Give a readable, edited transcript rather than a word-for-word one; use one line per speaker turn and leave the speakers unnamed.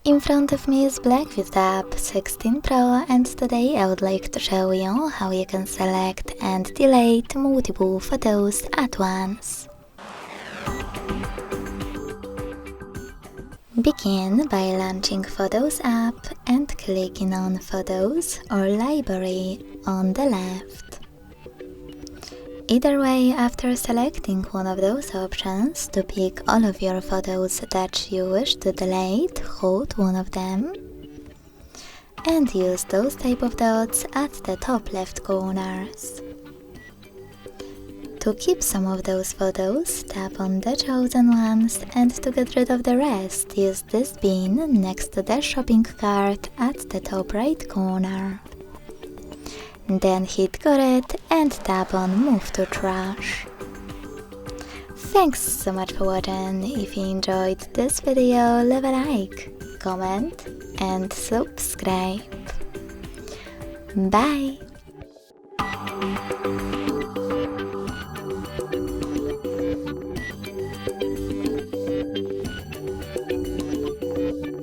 In front of me is BLACKVIEW Tab 16 Pro, and today I would like to show you how you can select and delete multiple photos at once. Begin by launching Photos app and clicking on Photos or Library on the left. Either way, after selecting one of those options, to pick all of your photos that you wish to delete, hold one of them and use those type of dots at the top left corners. To keep some of those photos, tap on the chosen ones, and to get rid of the rest, use this bin next to the shopping cart at the top right corner. Then hit Got It and tap on Move to Trash. Thanks so much for watching. If you enjoyed this video, leave a like, comment and subscribe. Bye!